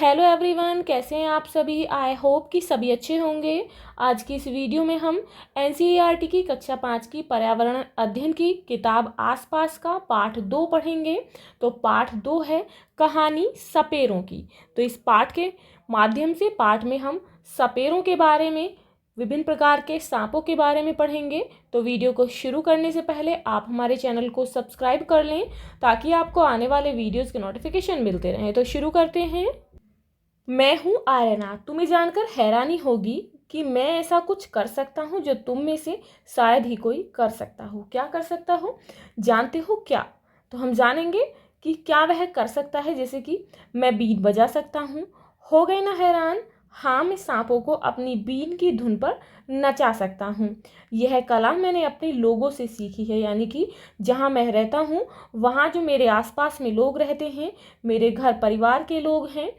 Hello everyone, कैसे हैं आप सभी। आई होप कि सभी अच्छे होंगे। आज की इस वीडियो में हम एनसीईआरटी की कक्षा 5 की पर्यावरण अध्ययन की किताब आसपास का पाठ 2 पढ़ेंगे। तो पाठ 2 है कहानी सपेरों की। तो इस पाठ के माध्यम से पाठ में हम सपेरों के बारे में, विभिन्न प्रकार के सांपों के बारे में पढ़ेंगे। तो वीडियो को शुरू करने से पहले आप हमारे चैनल को सब्सक्राइब कर लें ताकि आपको आने वाले वीडियोज़ के नोटिफिकेशन मिलते रहें। तो शुरू करते हैं। मैं हूँ आर्यना। तुम्हें जानकर हैरानी होगी कि मैं ऐसा कुछ कर सकता हूँ जो तुम में से शायद ही कोई कर सकता हो। क्या कर सकता हो, जानते हो क्या? तो हम जानेंगे कि क्या वह कर सकता है। जैसे कि मैं बीन बजा सकता हूँ। हो गए ना हैरान? हाँ, मैं सांपों को अपनी बीन की धुन पर नचा सकता हूँ। यह कला मैंने अपने लोगों से सीखी है, यानी कि जहाँ मैं रहता हूँ वहाँ जो मेरे आसपास में लोग रहते हैं, मेरे घर परिवार के लोग हैं,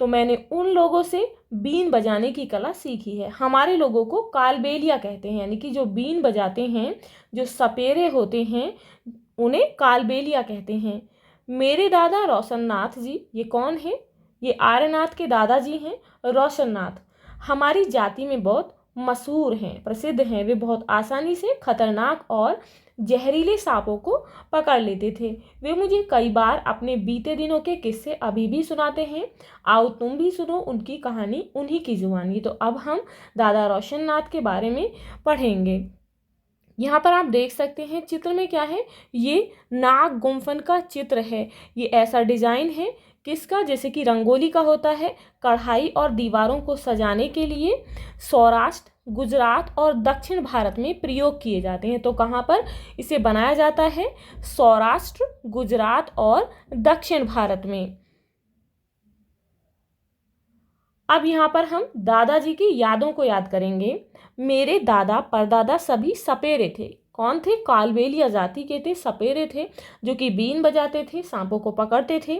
तो मैंने उन लोगों से बीन बजाने की कला सीखी है। हमारे लोगों को कालबेलिया कहते हैं, यानी कि जो बीन बजाते हैं, जो सपेरे होते हैं, उन्हें कालबेलिया कहते हैं। मेरे दादा रोशननाथ जी, ये कौन है? ये आर्यनाथ के दादाजी हैं, रोशननाथ। हमारी जाति में बहुत मशहूर हैं, प्रसिद्ध हैं। वे बहुत आसानी से खतरनाक और जहरीले सांपों को पकड़ लेते थे। वे मुझे कई बार अपने बीते दिनों के किस्से अभी भी सुनाते हैं। आओ तुम भी सुनो उनकी कहानी उन्हीं की जुबानी। तो अब हम दादा रोशननाथ के बारे में पढ़ेंगे। यहाँ पर आप देख सकते हैं चित्र में क्या है। ये नाग गुम्फन का चित्र है। ये ऐसा डिजाइन है किसका? जैसे कि रंगोली का होता है। कढ़ाई और दीवारों को सजाने के लिए सौराष्ट्र, गुजरात और दक्षिण भारत में प्रयोग किए जाते हैं। तो कहाँ पर इसे बनाया जाता है? सौराष्ट्र, गुजरात और दक्षिण भारत में। अब यहाँ पर हम दादाजी की यादों को याद करेंगे। मेरे दादा परदादा सभी सपेरे थे। कौन थे? कालबेलिया जाति के थे, सपेरे थे, जो कि बीन बजाते थे, सांपों को पकड़ते थे।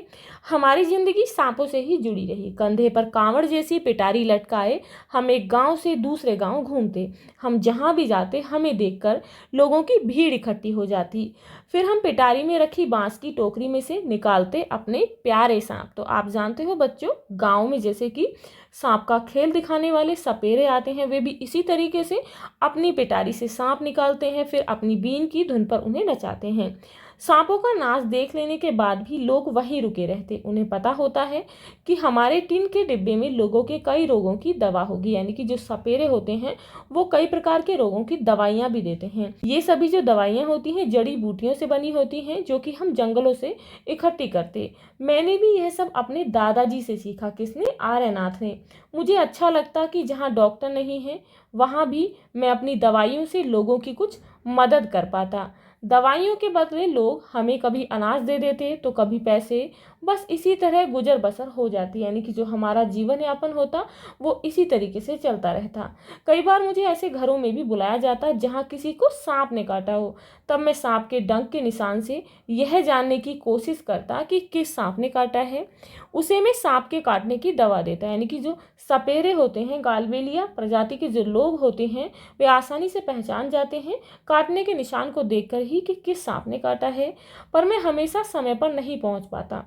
हमारी जिंदगी सांपों से ही जुड़ी रही। कंधे पर कांवड़ जैसी पिटारी लटकाए हम एक गांव से दूसरे गांव घूमते। हम जहां भी जाते हमें देखकर लोगों की भीड़ इकट्ठी हो जाती। फिर हम पिटारी में रखी बांस की टोकरी में से निकालते अपने प्यारे सांप। तो आप जानते हो बच्चों, गाँव में जैसे कि सांप का खेल दिखाने वाले सपेरे आते हैं, वे भी इसी तरीके से अपनी पिटारी से सांप निकालते हैं, फिर अपनी बीन की धुन पर उन्हें नचाते हैं। सांपों का नाच देख लेने के बाद भी लोग वहीं रुके रहते। उन्हें पता होता है कि हमारे टिन के डिब्बे में लोगों के कई रोगों की दवा होगी, यानी कि जो सपेरे होते हैं वो कई प्रकार के रोगों की दवाइयाँ भी देते हैं। ये सभी जो दवाइयाँ होती हैं जड़ी बूटियों से बनी होती हैं, जो कि हम जंगलों से इकट्ठी करते। मैंने भी यह सब अपने दादाजी से सीखा। किसने? आर्यनाथ ने। मुझे अच्छा लगता कि जहाँ डॉक्टर नहीं है वहाँ भी मैं अपनी दवाइयों से लोगों की कुछ मदद कर पाता। दवाइयों के बदले लोग हमें कभी अनाज दे देते तो कभी पैसे। बस इसी तरह गुजर बसर हो जाती, यानी कि जो हमारा जीवन यापन होता वो इसी तरीके से चलता रहता। कई बार मुझे ऐसे घरों में भी बुलाया जाता जहाँ किसी को सांप ने काटा हो। तब मैं सांप के डंक के निशान से यह जानने की कोशिश करता कि किस सांप ने काटा है। उसे मैं सांप के काटने की दवा देता। यानी कि जो सपेरे होते हैं, गालबेलिया प्रजाति के जो लोग होते हैं, वे आसानी से पहचान जाते हैं काटने के निशान को देखकर ही कि किस सांप ने काटा है। पर मैं हमेशा समय पर नहीं पहुंच पाता।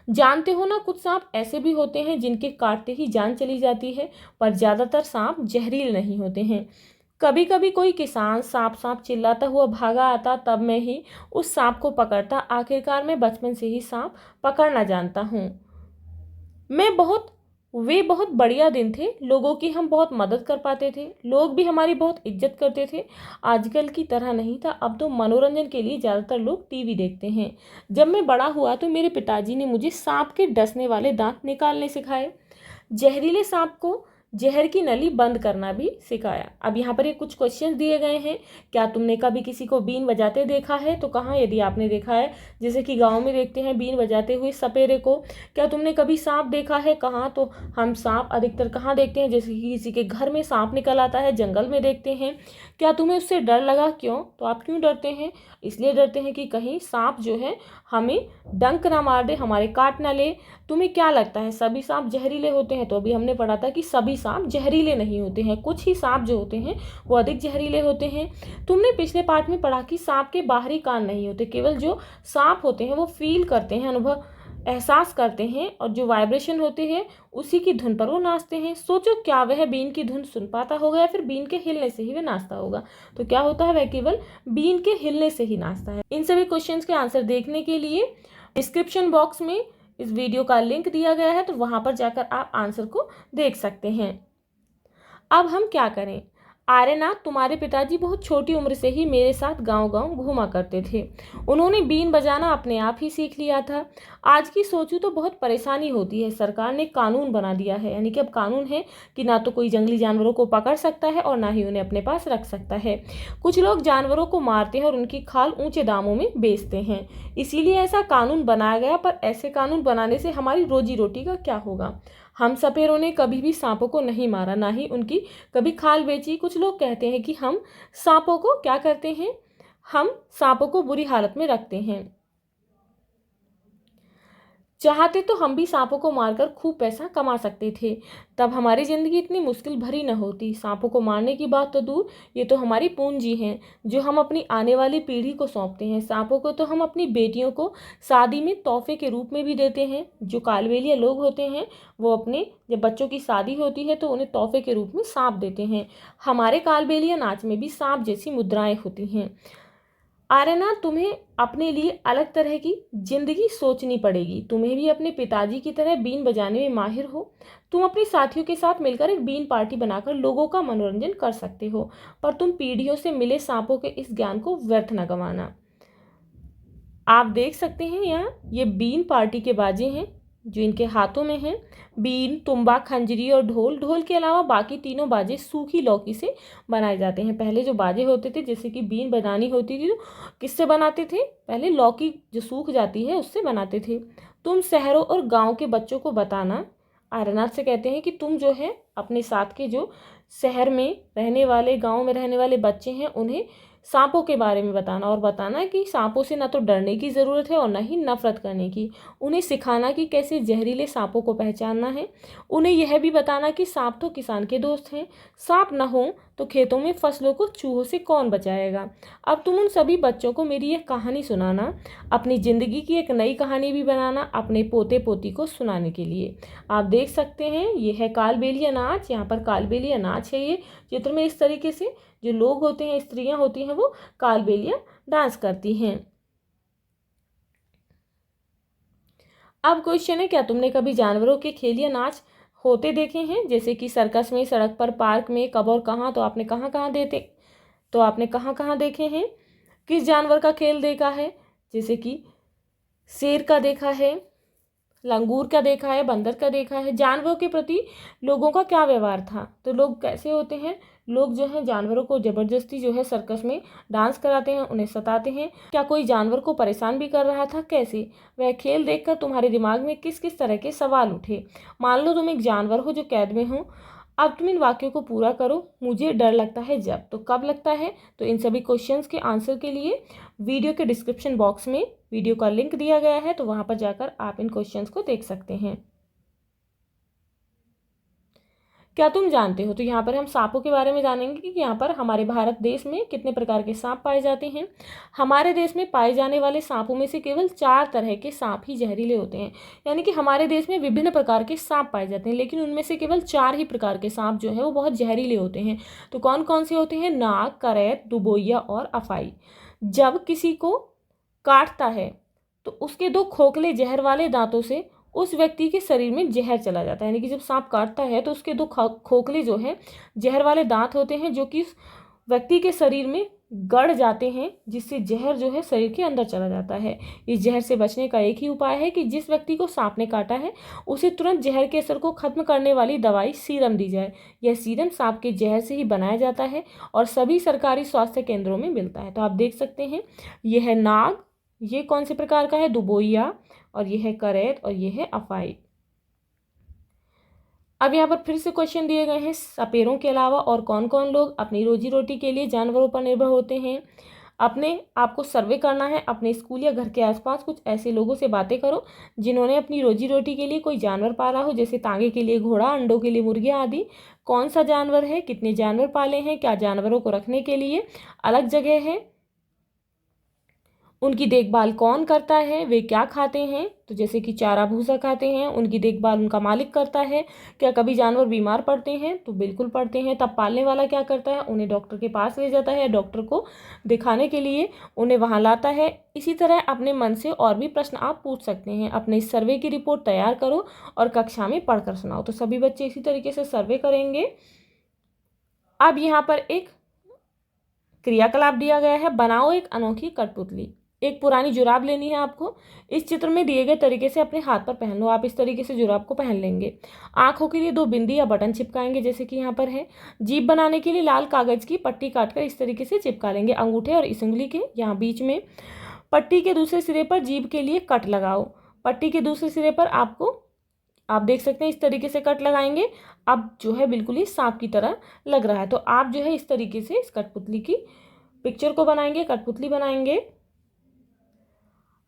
जानते हो ना, कुछ सांप ऐसे भी होते हैं जिनके काटते ही जान चली जाती है, पर ज्यादातर सांप जहरीले नहीं होते हैं। कभी कभी कोई किसान सांप सांप चिल्लाता हुआ भागा आता, तब मैं ही उस सांप को पकड़ता। आखिरकार मैं बचपन से ही सांप पकड़ना जानता हूँ। वे बहुत बढ़िया दिन थे। लोगों की हम बहुत मदद कर पाते थे। लोग भी हमारी बहुत इज्जत करते थे। आजकल की तरह नहीं था। अब तो मनोरंजन के लिए ज़्यादातर लोग टीवी देखते हैं। जब मैं बड़ा हुआ तो मेरे पिताजी ने मुझे सांप के डसने वाले दांत निकालने सिखाए। जहरीले सांप को जहर की नली बंद करना भी सिखाया। अब यहाँ पर ये कुछ क्वेश्चन दिए गए हैं। क्या तुमने कभी किसी को बीन बजाते देखा है? तो कहाँ, यदि आपने देखा है, जैसे कि गांव में देखते हैं बीन बजाते हुए सपेरे को। क्या तुमने कभी सांप देखा है? कहाँ? तो हम सांप अधिकतर कहाँ देखते हैं? जैसे कि किसी के घर में सांप निकल आता है, जंगल में देखते हैं। क्या तुम्हें उससे डर लगा? क्यों? तो आप क्यों डरते हैं? इसलिए डरते हैं कि कहीं सांप जो है हमें डंक ना मार दे, हमारे काट ना ले। तुम्हें क्या लगता है सभी सांप जहरीले होते हैं? तो अभी हमने पढ़ा था कि सभी सांप जहरीले नहीं होते हैं। कुछ ही सांप जो होते हैं वो अधिक जहरीले होते हैं। तुमने पिछले पाठ में पढ़ा कि सांप के बाहरी कान नहीं होते, केवल जो सांप होते हैं वो फील करते हैं, अनुभव एहसास करते हैं और जो वाइब्रेशन होते हैं उसी की धुन पर वो नाचते हैं। सोचो क्या वह बीन की धुन सुन पाता होगा या फिर बीन के हिलने से ही वह नाचता होगा। तो क्या होता है, वह केवल बीन के हिलने से ही नाचता है। इन सभी क्वेश्चंस के आंसर देखने के लिए डिस्क्रिप्शन बॉक्स में इस वीडियो का लिंक दिया गया है, तो वहां पर जाकर आप आंसर को देख सकते हैं। अब हम क्या करें। आर्यनाथ, तुम्हारे पिताजी बहुत छोटी उम्र से ही मेरे साथ गांव-गांव घूमा करते थे। उन्होंने बीन बजाना अपने आप ही सीख लिया था। आज की सोचूं तो बहुत परेशानी होती है। सरकार ने कानून बना दिया है, यानी कि अब कानून है कि ना तो कोई जंगली जानवरों को पकड़ सकता है और ना ही उन्हें अपने पास रख सकता है। कुछ लोग जानवरों को मारते हैं और उनकी खाल ऊंचे दामों में बेचते हैं। इसीलिए ऐसा कानून बनाया गया। पर ऐसे कानून बनाने से हमारी रोजी रोटी का क्या होगा। हम सपेरों ने कभी भी सांपों को नहीं मारा, ना ही उनकी कभी खाल बेची। कुछ लोग कहते हैं कि हम सांपों को क्या करते हैं, हम सांपों को बुरी हालत में रखते हैं। चाहते तो हम भी सांपों को मारकर खूब पैसा कमा सकते थे, तब हमारी जिंदगी इतनी मुश्किल भरी न होती। सांपों को मारने की बात तो दूर, ये तो हमारी पूंजी है जो हम अपनी आने वाली पीढ़ी को सौंपते हैं। सांपों को तो हम अपनी बेटियों को शादी में तोहफे के रूप में भी देते हैं। जो कालबेलिया लोग होते हैं वो अपने जब बच्चों की शादी होती है तो उन्हें तोहफे के रूप में सांप देते हैं। हमारे कालबेलिया नाच में भी सांप जैसी मुद्राएं होती हैं। आर्यनाथ, तुम्हें अपने लिए अलग तरह की जिंदगी सोचनी पड़ेगी। तुम्हें भी अपने पिताजी की तरह बीन बजाने में माहिर हो। तुम अपने साथियों के साथ मिलकर एक बीन पार्टी बनाकर लोगों का मनोरंजन कर सकते हो, पर तुम पीढ़ियों से मिले सांपों के इस ज्ञान को व्यर्थ न गंवाना। आप देख सकते हैं यहाँ ये बीन पार्टी के बाजे हैं जो इनके हाथों में हैं। बीन, तुंबा, खंजरी और ढोल। ढोल के अलावा बाकी तीनों बाजे सूखी लौकी से बनाए जाते हैं। पहले जो बाजे होते थे, जैसे कि बीन बनानी होती थी तो किससे बनाते थे, पहले लौकी जो सूख जाती है उससे बनाते थे। तुम शहरों और गांव के बच्चों को बताना। आर्यनाथ से कहते हैं कि तुम जो है अपने साथ के जो शहर में रहने वाले, गांव में रहने वाले बच्चे हैं उन्हें सांपों के बारे में बताना, और बताना कि सांपों से ना तो डरने की ज़रूरत है और ना ही नफरत करने की। उन्हें सिखाना कि कैसे जहरीले सांपों को पहचानना है। उन्हें यह भी बताना कि सांप तो किसान के दोस्त हैं। सांप न हो तो खेतों में फसलों को चूहों से कौन बचाएगा। अब तुम उन सभी बच्चों को मेरी यह कहानी सुनाना। अपनी ज़िंदगी की एक नई कहानी भी बनाना अपने पोते पोती को सुनाने के लिए। आप देख सकते हैं ये है कालबेलिया नाच। यहाँ पर कालबेलिया नाच है। ये चित्र में इस तरीके से जो लोग होते हैं, स्त्रियां होती हैं, वो कालबेलिया डांस करती हैं। अब क्वेश्चन है, क्या तुमने कभी जानवरों के खेल या नाच होते देखे हैं, जैसे कि सर्कस में, सड़क पर, पार्क में, कब और कहाँ। तो आपने कहाँ कहाँ देखे हैं। किस जानवर का खेल देखा है, जैसे कि शेर का देखा है, लंगूर का देखा है, बंदर का देखा है। जानवरों के प्रति लोगों का क्या व्यवहार था, तो लोग कैसे होते हैं। लोग जो है जानवरों को जबरदस्ती जो है सर्कस में डांस कराते हैं, उन्हें सताते हैं। क्या कोई जानवर को परेशान भी कर रहा था, कैसे। वह खेल देखकर तुम्हारे दिमाग में किस किस तरह के सवाल उठे। मान लो तुम एक जानवर हो जो कैद में हो। अब तुम इन वाक्यों को पूरा करो। मुझे डर लगता है जब, तो कब लगता है। तो इन सभी क्वेश्चंस के आंसर के लिए वीडियो के डिस्क्रिप्शन बॉक्स में वीडियो का लिंक दिया गया है, तो वहां पर जाकर आप इन क्वेश्चंस को देख सकते हैं। क्या तुम जानते हो, तो यहाँ पर हम सांपों के बारे में जानेंगे कि यहाँ पर हमारे भारत देश में कितने प्रकार के सांप पाए जाते हैं। हमारे देश में पाए जाने वाले सांपों में से केवल 4 तरह के सांप ही जहरीले होते हैं। यानी कि हमारे देश में विभिन्न प्रकार के सांप पाए जाते हैं, लेकिन उनमें से केवल 4 ही प्रकार के सांप जो है वो बहुत जहरीले होते हैं। तो कौन कौन से होते हैं, नाग, करैत, दुबोइया और अफाई। जब किसी को काटता है तो उसके 2 खोखले जहर वाले दांतों से उस व्यक्ति के शरीर में जहर चला जाता है। यानी कि जब सांप काटता है तो उसके 2 खोखले जो है जहर वाले दांत होते हैं, जो कि उस व्यक्ति के शरीर में गड़ जाते हैं, जिससे जहर जो है शरीर के अंदर चला जाता है। इस जहर से बचने का एक ही उपाय है कि जिस व्यक्ति को सांप ने काटा है उसे तुरंत जहर के असर को खत्म करने वाली दवाई सीरम दी जाए। यह सीरम सांप के जहर से ही बनाया जाता है और सभी सरकारी स्वास्थ्य केंद्रों में मिलता है। तो आप देख सकते हैं यह है नाग, ये कौन से प्रकार का है, दुबोइया, और ये है करैत, और ये है अफाई। अब यहाँ पर फिर से क्वेश्चन दिए गए हैं, सपेरों के अलावा और कौन कौन लोग अपनी रोजी रोटी के लिए जानवरों पर निर्भर होते हैं। अपने आपको सर्वे करना है। अपने स्कूल या घर के आसपास कुछ ऐसे लोगों से बातें करो जिन्होंने अपनी रोजी रोटी के लिए कोई जानवर पाला हो, जैसे तांगे के लिए घोड़ा, अंडों के लिए मुर्गियाँ आदि। कौन सा जानवर है, कितने जानवर पाले हैं, क्या जानवरों को रखने के लिए अलग जगह है, उनकी देखभाल कौन करता है, वे क्या खाते हैं, तो जैसे कि चारा भूसा खाते हैं, उनकी देखभाल उनका मालिक करता है। क्या कभी जानवर बीमार पड़ते हैं, तो बिल्कुल पड़ते हैं, तब पालने वाला क्या करता है, उन्हें डॉक्टर के पास ले जाता है, डॉक्टर को दिखाने के लिए उन्हें वहाँ लाता है। इसी तरह अपने मन से और भी प्रश्न आप पूछ सकते हैं। अपने इस सर्वे की रिपोर्ट तैयार करो और कक्षा में पढ़कर सुनाओ। तो सभी बच्चे इसी तरीके से सर्वे करेंगे। अब यहाँ पर एक क्रियाकलाप दिया गया है, बनाओ एक अनोखी कठपुतली। एक पुरानी जुराब लेनी है आपको। इस चित्र में दिए गए तरीके से अपने हाथ पर पहन लो। आप इस तरीके से जुराब को पहन लेंगे। आंखों के लिए 2 बिंदी या बटन चिपकाएंगे जैसे कि यहाँ पर है। जीभ बनाने के लिए लाल कागज की पट्टी काटकर इस तरीके से चिपका लेंगे अंगूठे और इस उंगली के यहाँ बीच में। पट्टी के दूसरे सिरे पर जीभ के लिए कट लगाओ। पट्टी के दूसरे सिरे पर आप देख सकते हैं इस तरीके से कट लगाएंगे। अब जो है बिल्कुल ही सांप की तरह लग रहा है। तो आप जो है इस तरीके से इस कठपुतली की पिक्चर को बनाएंगे, कठपुतली बनाएंगे।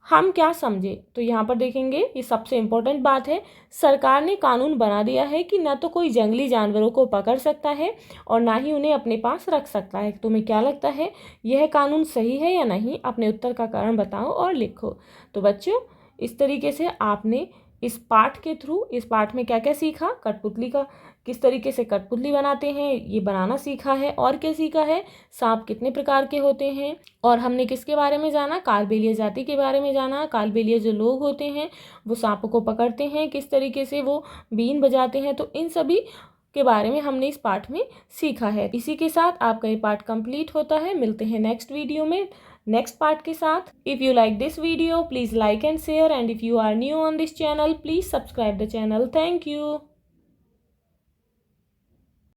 हम क्या समझे, तो यहाँ पर देखेंगे ये सबसे इम्पोर्टेंट बात है। सरकार ने कानून बना दिया है कि न तो कोई जंगली जानवरों को पकड़ सकता है और ना ही उन्हें अपने पास रख सकता है। तुम्हें क्या लगता है, यह कानून सही है या नहीं? अपने उत्तर का कारण बताओ और लिखो। तो बच्चों, इस तरीके से आपने इस पाठ के थ्रू, इस पाठ में क्या क्या सीखा, कठपुतली का किस तरीके से कठपुतली बनाते हैं ये बनाना सीखा है। और क्या सीखा है, सांप कितने प्रकार के होते हैं। और हमने किसके बारे में जाना, कालबेलिया जाति के बारे में जाना। कालबेलिया जो लोग होते हैं वो सांप को पकड़ते हैं, किस तरीके से वो बीन बजाते हैं। तो इन सभी के बारे में हमने इस पाठ में सीखा है। इसी के साथ आपका ये पाठ कंप्लीट होता है। मिलते हैं नेक्स्ट वीडियो में नेक्स्ट पार्ट के साथ। If you like this video, please like and share, and if you are new on this channel, please subscribe the channel. Thank you.